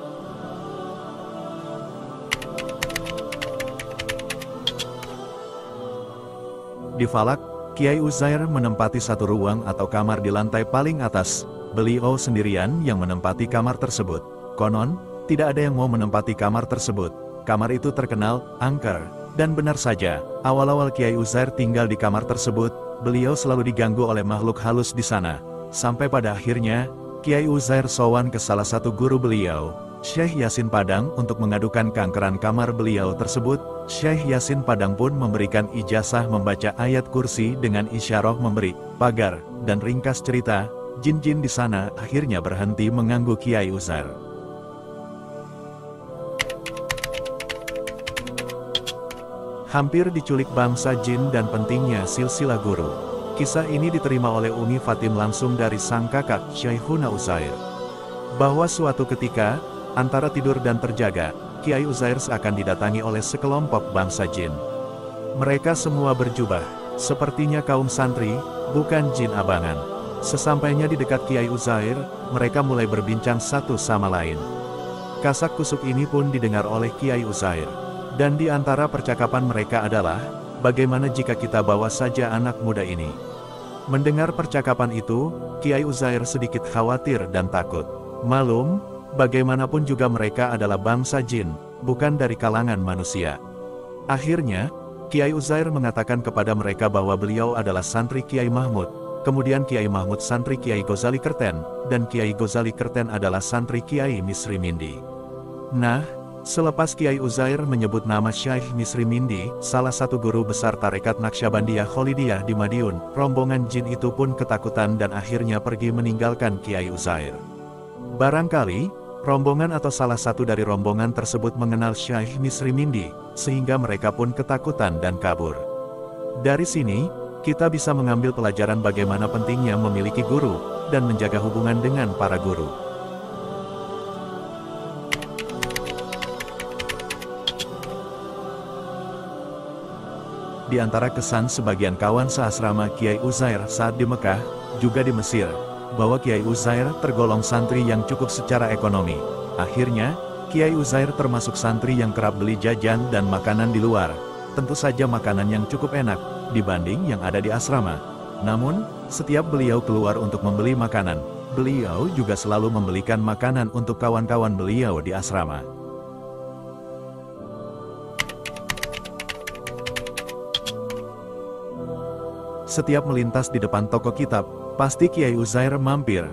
Speaker 1: Di Falak, Kiai Uzair menempati satu ruang atau kamar di lantai paling atas. Beliau sendirian yang menempati kamar tersebut. Konon, tidak ada yang mau menempati kamar tersebut. Kamar itu terkenal angker. Dan benar saja, awal-awal Kiai Uzair tinggal di kamar tersebut, beliau selalu diganggu oleh makhluk halus di sana. Sampai pada akhirnya, Kiai Uzair sowan ke salah satu guru beliau, Syekh Yasin Padang, untuk mengadukan keangkeran kamar beliau tersebut. Syekh Yasin Padang pun memberikan ijazah membaca ayat kursi dengan isyarah memberi pagar, dan ringkas cerita, jin-jin di sana akhirnya berhenti mengganggu Kiai Uzair. Hampir diculik bangsa jin dan pentingnya silsilah guru. Kisah ini diterima oleh Umi Fatim langsung dari sang kakak, Syekhuna Uzair. Bahwa suatu ketika, antara tidur dan terjaga, Kiai Uzair seakan didatangi oleh sekelompok bangsa jin. Mereka semua berjubah, sepertinya kaum santri, bukan jin abangan. Sesampainya di dekat Kiai Uzair, mereka mulai berbincang satu sama lain. Kasak kusuk ini pun didengar oleh Kiai Uzair. Dan di antara percakapan mereka adalah, bagaimana jika kita bawa saja anak muda ini? Mendengar percakapan itu, Kiai Uzair sedikit khawatir dan takut. Malum, bagaimanapun juga mereka adalah bangsa jin, bukan dari kalangan manusia. Akhirnya, Kiai Uzair mengatakan kepada mereka bahwa beliau adalah santri Kiai Mahmud. Kemudian Kiai Mahmud santri Kiai Ghazali Kerten, dan Kiai Ghazali Kerten adalah santri Kiai Misri Mindi. Nah, selepas Kiai Uzair menyebut nama Syekh Misri Mindi, salah satu guru besar tarekat Naqsyabandiyah Kholidiyah di Madiun, rombongan jin itu pun ketakutan dan akhirnya pergi meninggalkan Kiai Uzair. Barangkali, rombongan atau salah satu dari rombongan tersebut mengenal Syekh Misri Mindi, sehingga mereka pun ketakutan dan kabur. Dari sini, kita bisa mengambil pelajaran bagaimana pentingnya memiliki guru, dan menjaga hubungan dengan para guru. Di antara kesan sebagian kawan seasrama Kiai Uzair saat di Mekah, juga di Mesir, bahwa Kiai Uzair tergolong santri yang cukup secara ekonomi. Akhirnya, Kiai Uzair termasuk santri yang kerap beli jajan dan makanan di luar. Tentu saja makanan yang cukup enak, dibanding yang ada di asrama. Namun, setiap beliau keluar untuk membeli makanan, beliau juga selalu membelikan makanan untuk kawan-kawan beliau di asrama. Setiap melintas di depan toko kitab, pasti Kiai Uzair mampir,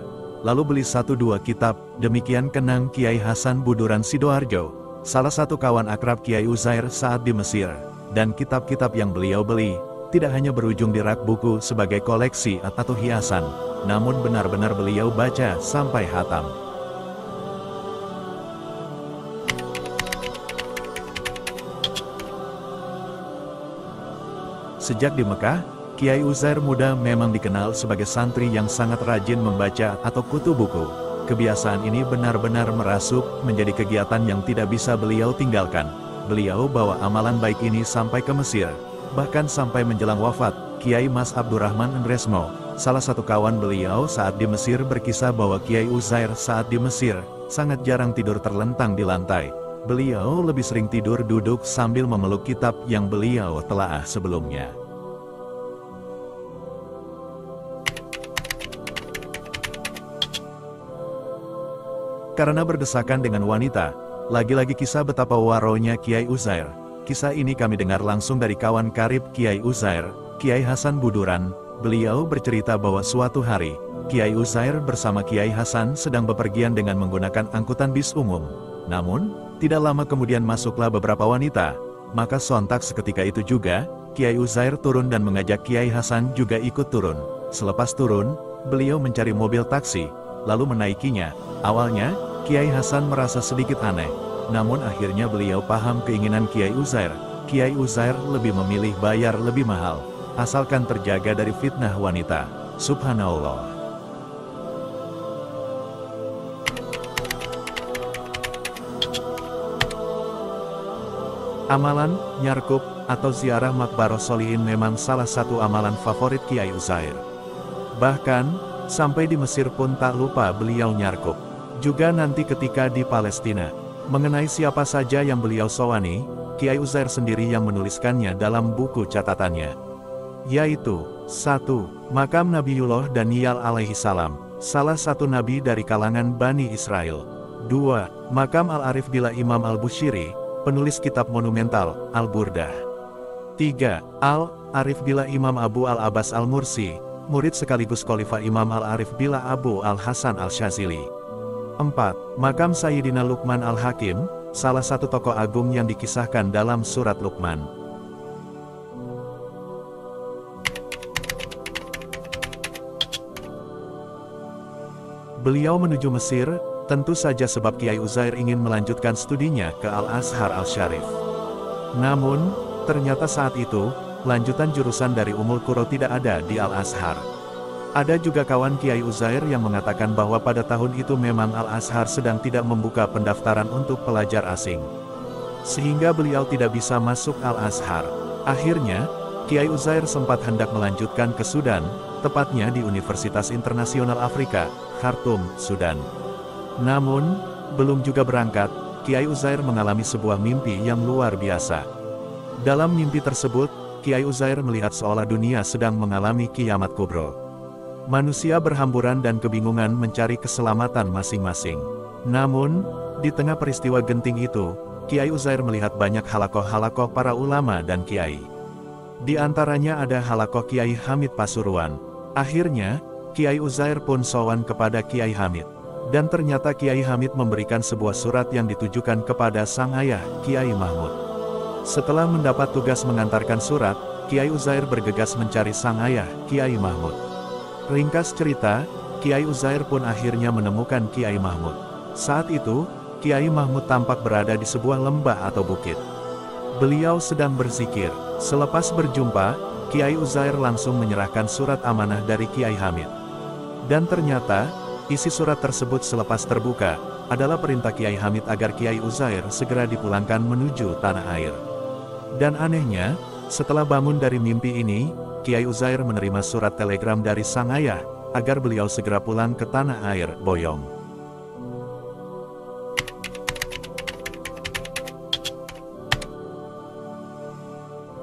Speaker 1: lalu beli 1-2 kitab. Demikian kenang Kiai Hasan Buduran Sidoarjo, salah satu kawan akrab Kiai Uzair saat di Mesir. Dan kitab-kitab yang beliau beli, tidak hanya berujung di rak buku sebagai koleksi atau hiasan, namun benar-benar beliau baca sampai hatam. Sejak di Mekah, Kiai Uzair muda memang dikenal sebagai santri yang sangat rajin membaca atau kutu buku. kebiasaan ini benar-benar merasuk menjadi kegiatan yang tidak bisa beliau tinggalkan. Beliau bawa amalan baik ini sampai ke Mesir. Bahkan sampai menjelang wafat, Kiai Mas Abdurrahman Endresmo, salah satu kawan beliau saat di Mesir berkisah bahwa Kiai Uzair saat di Mesir, sangat jarang tidur terlentang di lantai. Beliau lebih sering tidur duduk sambil memeluk kitab yang beliau telaah sebelumnya. Karena berdesakan dengan wanita, lagi-lagi kisah betapa waronya Kiai Uzair. Kisah ini kami dengar langsung dari kawan karib Kiai Uzair, Kiai Hasan Buduran. Beliau bercerita bahwa suatu hari, Kiai Uzair bersama Kiai Hasan sedang bepergian dengan menggunakan angkutan bis umum. Namun, tidak lama kemudian masuklah beberapa wanita. Maka sontak seketika itu juga, Kiai Uzair turun dan mengajak Kiai Hasan juga ikut turun. Selepas turun, beliau mencari mobil taksi, lalu menaikinya. Awalnya, Kiai Hasan merasa sedikit aneh, namun akhirnya beliau paham keinginan Kiai Uzair. Kiai Uzair lebih memilih bayar lebih mahal, asalkan terjaga dari fitnah wanita. Subhanallah. Amalan nyarkup atau ziarah makbarah sholihin memang salah satu amalan favorit Kiai Uzair. Bahkan, sampai di Mesir pun tak lupa beliau nyarkup. Juga nanti ketika di Palestina. Mengenai siapa saja yang beliau sowani, Kiai Uzair sendiri yang menuliskannya dalam buku catatannya. Yaitu, 1. Makam Nabiullah Daniel alaihi salam, salah satu nabi dari kalangan Bani Israel. 2. Makam Al-Arif Billah Imam Al-Bushiri, penulis kitab monumental, Al-Burdah. 3. Al-Arif Billah Imam Abu Al-Abbas Al-Mursi, murid sekaligus Khalifah Imam Al-Arif Billah Abu Al-Hasan Al-Syazili. 4. Makam Sayyidina Luqman Al-Hakim, salah satu tokoh agung yang dikisahkan dalam surat Luqman. Beliau menuju Mesir, tentu saja sebab Kiai Uzair ingin melanjutkan studinya ke Al-Azhar Al-Syarif. Namun, ternyata saat itu, lanjutan jurusan dari Ummul Qura tidak ada di Al-Azhar. Ada juga kawan Kiai Uzair yang mengatakan bahwa pada tahun itu memang Al-Azhar sedang tidak membuka pendaftaran untuk pelajar asing. Sehingga beliau tidak bisa masuk Al-Azhar. Akhirnya, Kiai Uzair sempat hendak melanjutkan ke Sudan, tepatnya di Universitas Internasional Afrika, Khartoum, Sudan. Namun, belum juga berangkat, Kiai Uzair mengalami sebuah mimpi yang luar biasa. Dalam mimpi tersebut, Kiai Uzair melihat seolah dunia sedang mengalami kiamat kubro. Manusia berhamburan dan kebingungan mencari keselamatan masing-masing. Namun, di tengah peristiwa genting itu, Kiai Uzair melihat banyak halakoh-halakoh para ulama dan kiai. Di antaranya ada halakoh Kiai Hamid Pasuruan. Akhirnya, Kiai Uzair pun sowan kepada Kiai Hamid. Dan ternyata Kiai Hamid memberikan sebuah surat yang ditujukan kepada sang ayah, Kiai Mahmud. Setelah mendapat tugas mengantarkan surat, Kiai Uzair bergegas mencari sang ayah, Kiai Mahmud. Ringkas cerita, Kiai Uzair pun akhirnya menemukan Kiai Mahmud. Saat itu, Kiai Mahmud tampak berada di sebuah lembah atau bukit. Beliau sedang berzikir. Selepas berjumpa, Kiai Uzair langsung menyerahkan surat amanah dari Kiai Hamid. Dan ternyata, isi surat tersebut selepas terbuka, adalah perintah Kiai Hamid agar Kiai Uzair segera dipulangkan menuju tanah air. Dan anehnya, setelah bangun dari mimpi ini, Kiai Uzair menerima surat telegram dari sang ayah, agar beliau segera pulang ke tanah air, Boyong.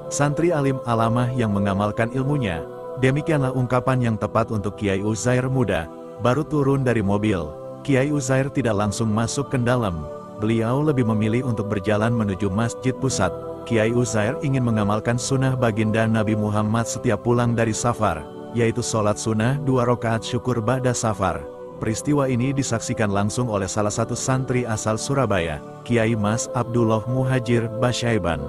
Speaker 1: Santri alim alamah yang mengamalkan ilmunya, demikianlah ungkapan yang tepat untuk Kiai Uzair muda. Baru turun dari mobil, Kiai Uzair tidak langsung masuk ke dalam. Beliau lebih memilih untuk berjalan menuju masjid pusat. Kiai Uzair ingin mengamalkan sunnah baginda Nabi Muhammad setiap pulang dari safar, yaitu sholat sunnah 2 rakaat syukur ba'da safar. Peristiwa ini disaksikan langsung oleh salah satu santri asal Surabaya, Kiai Mas Abdullah Muhajir Basyaiban.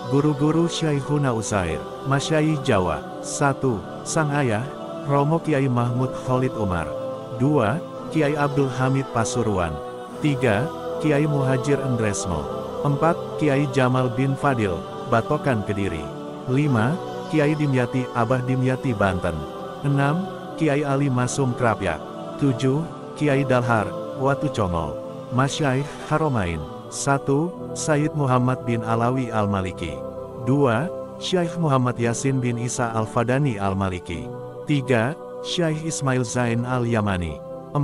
Speaker 1: Guru-guru Syekhuna Uzair, Masyayikh Jawa. 1. Sang ayah, Romo Kiai Mahmud Khalid Umar. 2. Kiai Abdul Hamid Pasuruan. 3. Kiai Muhajir Endresmo. 4. Kiai Jamal bin Fadil. Batokan Kediri. 5. Kiai Dimyati Abah Dimyati Banten. 6. Kiai Ali Masum Krapyak. 7. Kiai Dalhar, Watu Congol. Masyaikh Haromain. 1. Sayyid Muhammad bin Alawi Al-Maliki. 2. Syekh Muhammad Yasin bin Isa Al-Fadani Al-Maliki. 3. Syekh Ismail Zain Al-Yamani. 4.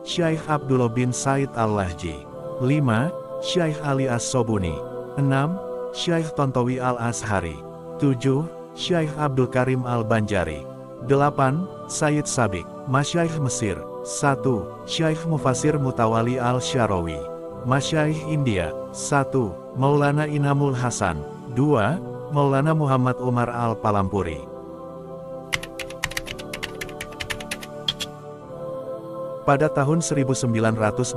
Speaker 1: Syekh Abdullah bin Said Al-Lahji. 5. Syekh Ali As-Sobuni. 6. Syekh Tontowi Al-Azhari. 7. Syekh Abdul Karim Al-Banjari. 8. Sayyid Sabik, Masyaikh Mesir. 1. Syekh Mufasir Mutawali Al-Syarawi. Masyaikh India. 1. Maulana Inamul Hasan. 2. Maulana Muhammad Umar Al-Palampuri. Pada tahun 1989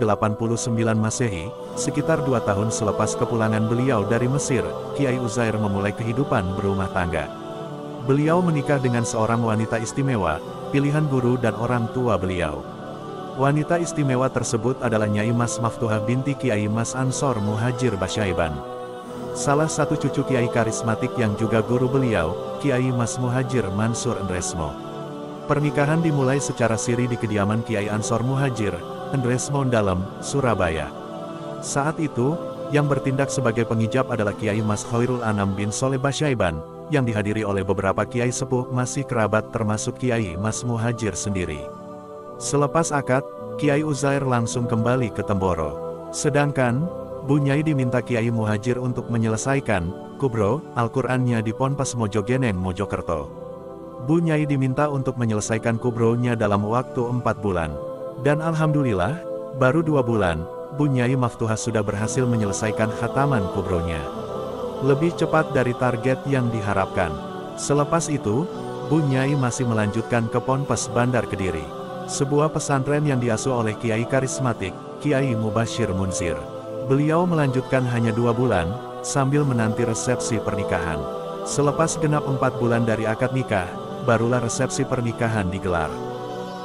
Speaker 1: Masehi, sekitar 2 tahun selepas kepulangan beliau dari Mesir, Kiai Uzair memulai kehidupan berumah tangga. Beliau menikah dengan seorang wanita istimewa, pilihan guru dan orang tua beliau. Wanita istimewa tersebut adalah Nyai Mas Maftuhah binti Kiai Mas Ansor Muhajir Basyaiban. Salah satu cucu kiai karismatik yang juga guru beliau, Kiai Mas Muhajir Mansur Endresmo. Pernikahan dimulai secara siri di kediaman Kiai Ansor Muhajir, Endresmo Dalem, Surabaya. Saat itu, yang bertindak sebagai pengijab adalah Kiai Mas Khairul Anam bin Soleh Basyaiban, yang dihadiri oleh beberapa kiai sepuh masih kerabat termasuk Kiai Mas Muhajir sendiri. Selepas akad, Kiai Uzair langsung kembali ke Temboro. Sedangkan, Bu Nyai diminta Kiai Muhajir untuk menyelesaikan kubro Al-Qur'annya di Ponpes Mojogeneng Mojokerto. Bu Nyai diminta untuk menyelesaikan kubronya dalam waktu 4 bulan. Dan alhamdulillah, baru 2 bulan, Bu Nyai Maftuhah sudah berhasil menyelesaikan khataman kubronya. Lebih cepat dari target yang diharapkan. Selepas itu, Bu Nyai masih melanjutkan ke Ponpes Bandar Kediri, sebuah pesantren yang diasuh oleh Kiai karismatik, Kiai Mubashir Munsir. Beliau melanjutkan hanya 2 bulan, sambil menanti resepsi pernikahan. Selepas genap 4 bulan dari akad nikah, barulah resepsi pernikahan digelar.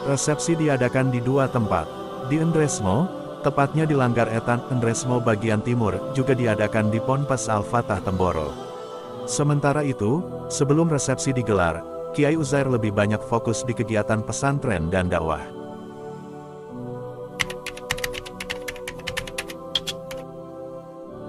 Speaker 1: Resepsi diadakan di 2 tempat. Di Endresmo, tepatnya di Langgar Etan, Endresmo bagian timur, juga diadakan di Ponpes Al-Fatah Temboro. Sementara itu, sebelum resepsi digelar, Kiai Uzair lebih banyak fokus di kegiatan pesantren dan dakwah.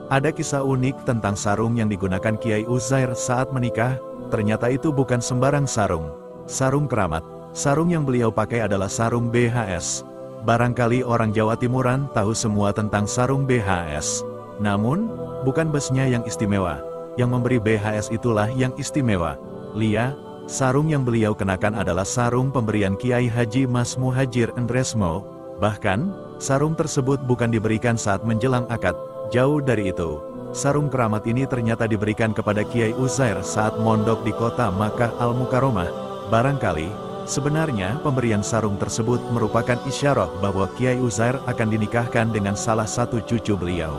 Speaker 1: Ada kisah unik tentang sarung yang digunakan Kiai Uzair saat menikah. Ternyata itu bukan sembarang sarung. Sarung keramat. Sarung yang beliau pakai adalah sarung BHS. Barangkali orang Jawa Timuran tahu semua tentang sarung BHS. Namun, bukan busnya yang istimewa. Yang memberi BHS itulah yang istimewa. Lia, sarung yang beliau kenakan adalah sarung pemberian Kiai Haji Mas Muhajir Endresmo. Bahkan, sarung tersebut bukan diberikan saat menjelang akad. Jauh dari itu, sarung keramat ini ternyata diberikan kepada Kiai Uzair saat mondok di kota Makkah Al-Mukarramah. Barangkali, sebenarnya pemberian sarung tersebut merupakan isyarat bahwa Kiai Uzair akan dinikahkan dengan salah satu cucu beliau.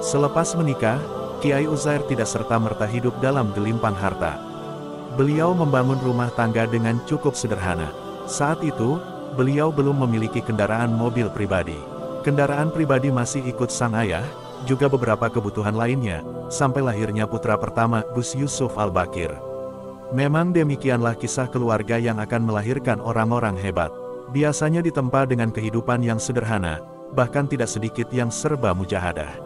Speaker 1: Selepas menikah, Kiai Uzair tidak serta-merta hidup dalam gelimpang harta. Beliau membangun rumah tangga dengan cukup sederhana. Saat itu, beliau belum memiliki kendaraan mobil pribadi. Kendaraan pribadi masih ikut sang ayah, juga beberapa kebutuhan lainnya, sampai lahirnya putra pertama, Gus Yusuf Al-Bakir. Memang demikianlah kisah keluarga yang akan melahirkan orang-orang hebat. Biasanya ditempa dengan kehidupan yang sederhana, bahkan tidak sedikit yang serba mujahadah.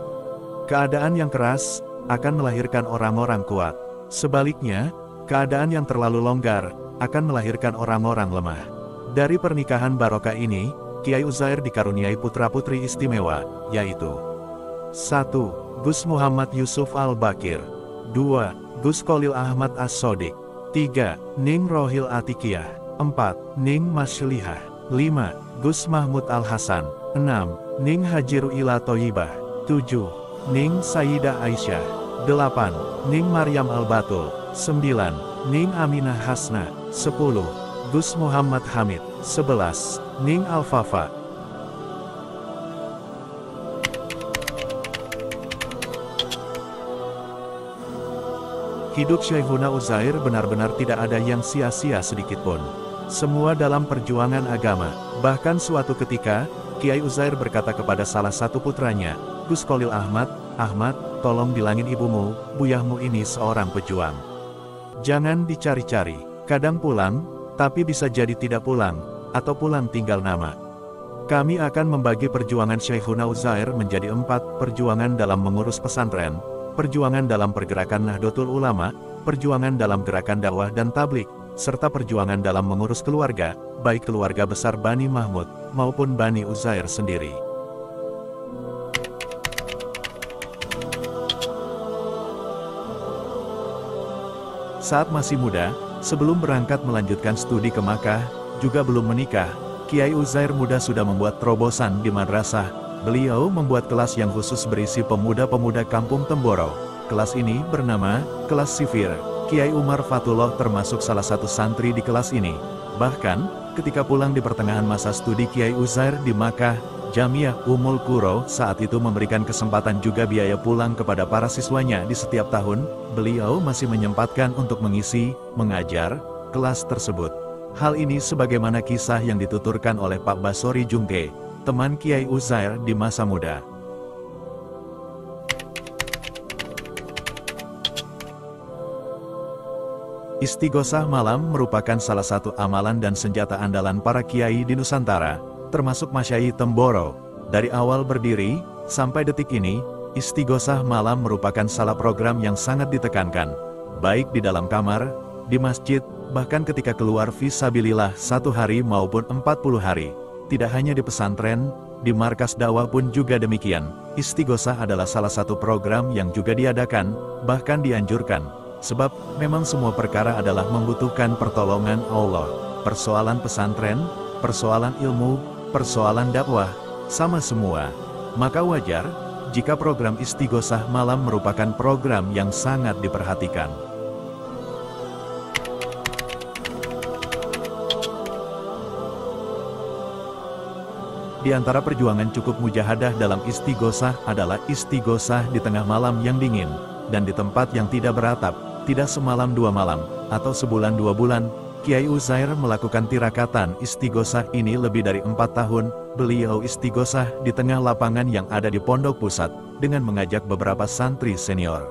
Speaker 1: Keadaan yang keras akan melahirkan orang-orang kuat. Sebaliknya, keadaan yang terlalu longgar akan melahirkan orang-orang lemah. Dari pernikahan barokah ini, Kiai Uzair dikaruniai putra-putri istimewa, yaitu 1. Gus Muhammad Yusuf Al-Bakir. 2. Gus Kolil Ahmad As-Sodik. 3. Ning Rohil Atikiyah. 4. Ning Maslihah. 5. Gus Mahmud Al-Hasan. 6. Ning Hajiru Ila Toyibah. 7. Ning Sayyidah Aisyah. 8. Ning Maryam Al-Batul. 9. Ning Aminah Hasna. 10. Gus Muhammad Hamid. 11. Ning Al-Fafa. Hidup Syekhuna Uzair benar-benar tidak ada yang sia-sia sedikitpun. Semua dalam perjuangan agama. Bahkan suatu ketika, Kiai Uzair berkata kepada salah satu putranya, Gus Kholil Ahmad, Ahmad, tolong bilangin ibumu, buyahmu ini seorang pejuang. Jangan dicari-cari, kadang pulang, tapi bisa jadi tidak pulang, atau pulang tinggal nama. Kami akan membagi perjuangan Syekhuna Uzair menjadi 4, perjuangan dalam mengurus pesantren, perjuangan dalam pergerakan Nahdlatul Ulama, perjuangan dalam gerakan dakwah dan tablik, serta perjuangan dalam mengurus keluarga, baik keluarga besar Bani Mahmud, maupun Bani Uzair sendiri. Saat masih muda, sebelum berangkat melanjutkan studi ke Makkah, juga belum menikah, Kiai Uzair muda sudah membuat terobosan di madrasah. Beliau membuat kelas yang khusus berisi pemuda-pemuda kampung Temboro. Kelas ini bernama Kelas Sifir. Kiai Umar Fatullah termasuk salah satu santri di kelas ini. Bahkan, ketika pulang di pertengahan masa studi Kiai Uzair di Makkah, Jamiah Ummul Qura saat itu memberikan kesempatan juga biaya pulang kepada para siswanya di setiap tahun. Beliau masih menyempatkan untuk mengisi, mengajar, kelas tersebut. Hal ini sebagaimana kisah yang dituturkan oleh Pak Basori Jungke, teman Kiai Uzair di masa muda. Istighosah malam merupakan salah satu amalan dan senjata andalan para kiai di Nusantara, termasuk Masyai Temboro. Dari awal berdiri, sampai detik ini, istighosah malam merupakan salah program yang sangat ditekankan, baik di dalam kamar, di masjid, bahkan ketika keluar fisabilillah 1 hari maupun 40 hari. Tidak hanya di pesantren, di markas dakwah pun juga demikian. Istighosah adalah salah satu program yang juga diadakan, bahkan dianjurkan. Sebab, memang semua perkara adalah membutuhkan pertolongan Allah. Persoalan pesantren, persoalan ilmu, persoalan dakwah, sama semua. Maka wajar, jika program istighosah malam merupakan program yang sangat diperhatikan. Di antara perjuangan cukup mujahadah dalam istighosah adalah istighosah di tengah malam yang dingin, dan di tempat yang tidak beratap, tidak semalam 2 malam, atau sebulan 2 bulan. Kiai Uzair melakukan tirakatan istighosah ini lebih dari 4 tahun. Beliau istighosah di tengah lapangan yang ada di Pondok Pusat, dengan mengajak beberapa santri senior.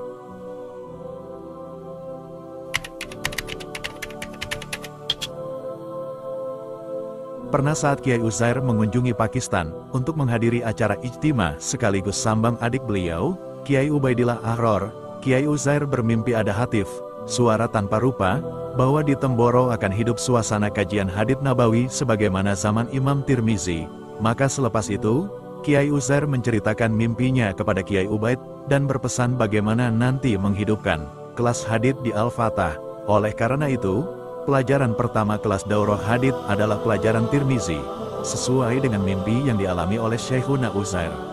Speaker 1: Pernah saat Kiai Uzair mengunjungi Pakistan, untuk menghadiri acara ijtima sekaligus sambang adik beliau, Kiai Ubaidillah Ahror, Kiai Uzair bermimpi ada hatif, suara tanpa rupa, bahwa di Temboro akan hidup suasana kajian hadits Nabawi sebagaimana zaman Imam Tirmizi. Maka selepas itu, Kiai Uzair menceritakan mimpinya kepada Kiai Ubaid, dan berpesan bagaimana nanti menghidupkan kelas hadits di Al-Fatah. Oleh karena itu, pelajaran pertama kelas daurah hadits adalah pelajaran Tirmizi, sesuai dengan mimpi yang dialami oleh Syekhuna Uzair.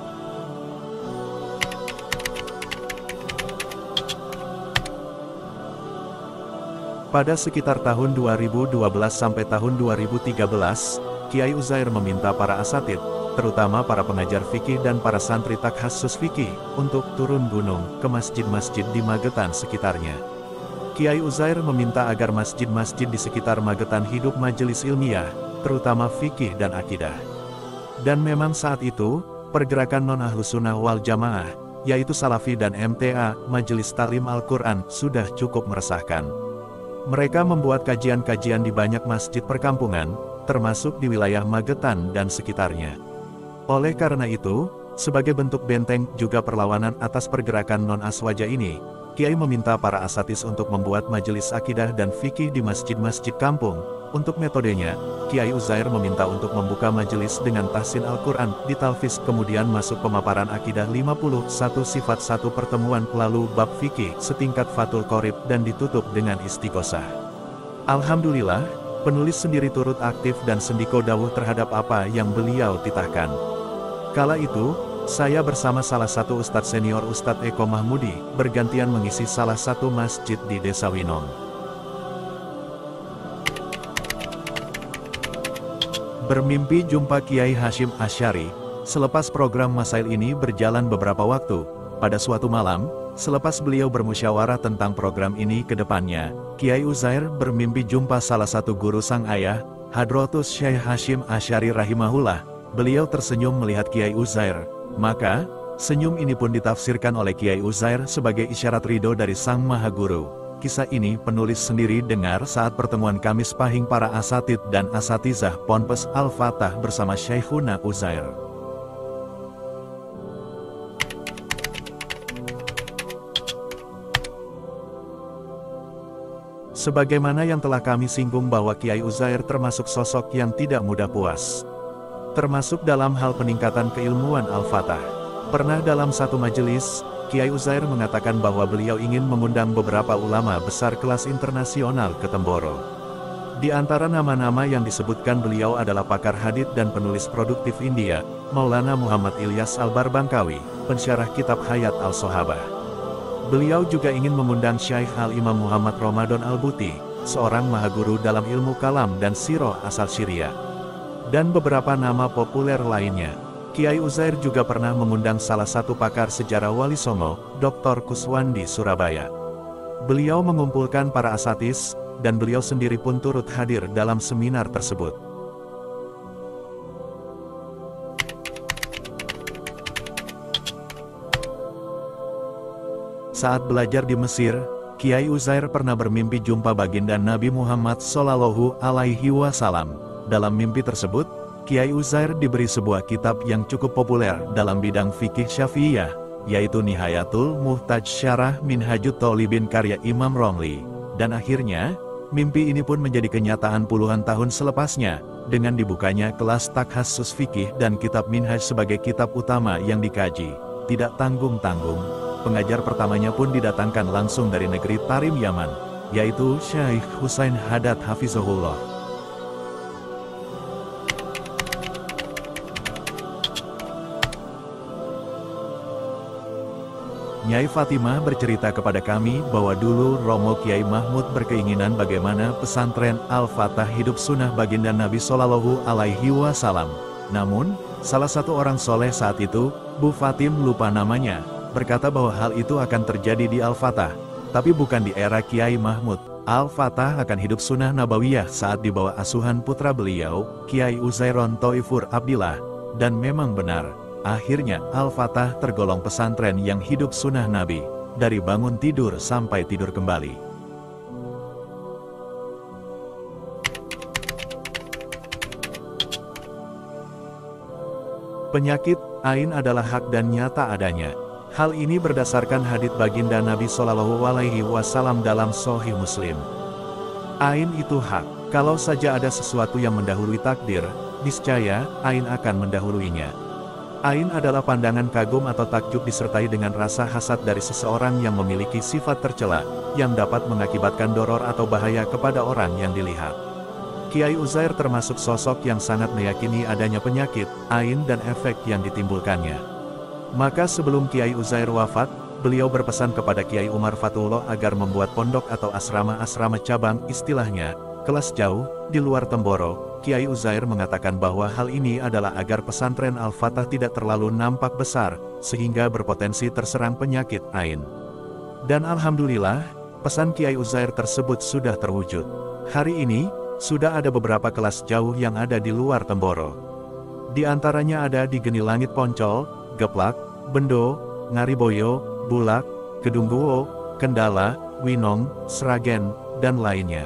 Speaker 1: Pada sekitar tahun 2012 sampai tahun 2013, Kiai Uzair meminta para asatid, terutama para pengajar fikih dan para santri takhasus fikih, untuk turun gunung ke masjid-masjid di Magetan sekitarnya. Kiai Uzair meminta agar masjid-masjid di sekitar Magetan hidup majelis ilmiah, terutama fikih dan akidah. Dan memang saat itu, pergerakan non-Ahlussunnah wal Jamaah, yaitu Salafi dan MTA, Majelis Taklim Al-Quran, sudah cukup meresahkan. Mereka membuat kajian-kajian di banyak masjid perkampungan, termasuk di wilayah Magetan dan sekitarnya. Oleh karena itu, sebagai bentuk benteng juga perlawanan atas pergerakan non-aswaja ini, Kiai meminta para asatis untuk membuat majelis akidah dan fikih di masjid-masjid kampung. Untuk metodenya, Kiai Uzair meminta untuk membuka majelis dengan tahsin Al-Quran, ditalfis, kemudian masuk pemaparan akidah 51 sifat 1 pertemuan, lalu bab fikih setingkat Fathul Qorib, dan ditutup dengan istighosah. Alhamdulillah, penulis sendiri turut aktif dan sendiko dawuh terhadap apa yang beliau titahkan. Kala itu, saya bersama salah satu ustadz senior Ustadz Eko Mahmudi, bergantian mengisi salah satu masjid di Desa Winong. Bermimpi jumpa Kiai Hashim Asy'ari. Selepas program masail ini berjalan beberapa waktu, pada suatu malam, selepas beliau bermusyawarah tentang program ini ke depannya, Kiai Uzair bermimpi jumpa salah satu guru sang ayah, Hadratus Syekh Hashim Asy'ari rahimahullah, Beliau tersenyum melihat Kiai Uzair, maka, senyum ini pun ditafsirkan oleh Kiai Uzair sebagai isyarat ridho dari Sang Maha Guru. Kisah ini penulis sendiri dengar saat pertemuan Kamis Pahing para asatid dan asatizah Ponpes Al-Fatah bersama Syekhuna Uzair. Sebagaimana yang telah kami singgung bahwa Kiai Uzair termasuk sosok yang tidak mudah puas. Termasuk dalam hal peningkatan keilmuan Al-Fatah. Pernah dalam satu majelis, Kiai Uzair mengatakan bahwa beliau ingin mengundang beberapa ulama besar kelas internasional ke Temboro. Di antara nama-nama yang disebutkan beliau adalah pakar hadits dan penulis produktif India, Maulana Muhammad Ilyas Al-Barbangkawi, pensyarah kitab Hayat Al-Sohabah. Beliau juga ingin mengundang Syekh Al-Imam Muhammad Ramadan Al-Buti, seorang mahaguru dalam ilmu kalam dan sirah asal Syria. Dan beberapa nama populer lainnya. Kiai Uzair juga pernah mengundang salah satu pakar sejarah Wali Songo, Dr. Kuswandi Surabaya. Beliau mengumpulkan para asatidz, dan beliau sendiri pun turut hadir dalam seminar tersebut. Saat belajar di Mesir, Kiai Uzair pernah bermimpi jumpa baginda Nabi Muhammad Shallallahu Alaihi Wasallam. Dalam mimpi tersebut, Kiai Uzair diberi sebuah kitab yang cukup populer dalam bidang fikih Syafi'iyah, yaitu Nihayatul Muhtaj Syarah Minhajut Thalibin karya Imam Romli. Dan akhirnya, mimpi ini pun menjadi kenyataan puluhan tahun selepasnya, dengan dibukanya kelas takhasus fikih dan kitab Minhaj sebagai kitab utama yang dikaji. Tidak tanggung-tanggung, pengajar pertamanya pun didatangkan langsung dari negeri Tarim Yaman, yaitu Syekh Husain Haddad Hafizahullah. Nyai Fatimah bercerita kepada kami bahwa dulu Romo Kiai Mahmud berkeinginan bagaimana pesantren Al-Fatah hidup sunnah baginda Nabi Shallallahu Alaihi Wasallam. Namun, salah satu orang soleh saat itu, Bu Fatim lupa namanya, berkata bahwa hal itu akan terjadi di Al-Fatah, tapi bukan di era Kiai Mahmud. Al-Fatah akan hidup sunnah Nabawiyah saat di bawah asuhan putra beliau, Kiai Uzairon Thoifur Abdillah, dan memang benar. Akhirnya, Al-Fatah tergolong pesantren yang hidup sunnah Nabi, dari bangun tidur sampai tidur kembali. Penyakit ain adalah hak dan nyata adanya. Hal ini berdasarkan hadits baginda Nabi Shallallahu Alaihi Wasallam dalam Sahih Muslim. Ain itu hak. Kalau saja ada sesuatu yang mendahului takdir, niscaya ain akan mendahuluinya. Ain adalah pandangan kagum atau takjub disertai dengan rasa hasad dari seseorang yang memiliki sifat tercela, yang dapat mengakibatkan doror atau bahaya kepada orang yang dilihat. Kiai Uzair termasuk sosok yang sangat meyakini adanya penyakit, ain dan efek yang ditimbulkannya. Maka sebelum Kiai Uzair wafat, beliau berpesan kepada Kiai Umar Fatullah agar membuat pondok atau asrama-asrama cabang, istilahnya, kelas jauh, di luar Temboro. Kiai Uzair mengatakan bahwa hal ini adalah agar pesantren Al-Fatah tidak terlalu nampak besar, sehingga berpotensi terserang penyakit ain. Dan alhamdulillah, pesan Kiai Uzair tersebut sudah terwujud. Hari ini, sudah ada beberapa kelas jauh yang ada di luar Temboro. Di antaranya ada di Geni Langit Poncol, Geplak, Bendo, Ngariboyo, Bulak, Kedungguo, Kendala, Winong, Sragen, dan lainnya.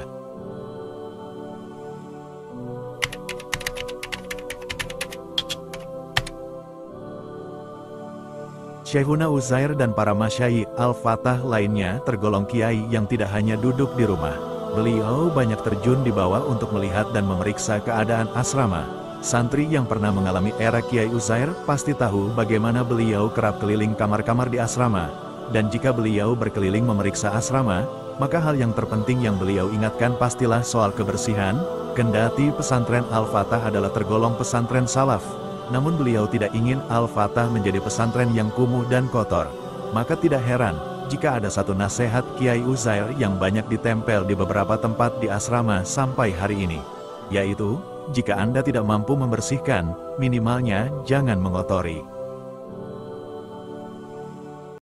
Speaker 1: Syekhuna Uzair dan para masyayikh Al-Fatah lainnya tergolong kiai yang tidak hanya duduk di rumah. Beliau banyak terjun di bawah untuk melihat dan memeriksa keadaan asrama. Santri yang pernah mengalami era Kiai Uzair pasti tahu bagaimana beliau kerap keliling kamar-kamar di asrama. Dan jika beliau berkeliling memeriksa asrama, maka hal yang terpenting yang beliau ingatkan pastilah soal kebersihan. Kendati pesantren Al-Fatah adalah tergolong pesantren salaf, namun beliau tidak ingin Al-Fatah menjadi pesantren yang kumuh dan kotor. Maka tidak heran, jika ada satu nasihat Kiai Uzair yang banyak ditempel di beberapa tempat di asrama sampai hari ini. Yaitu, jika Anda tidak mampu membersihkan, minimalnya jangan mengotori.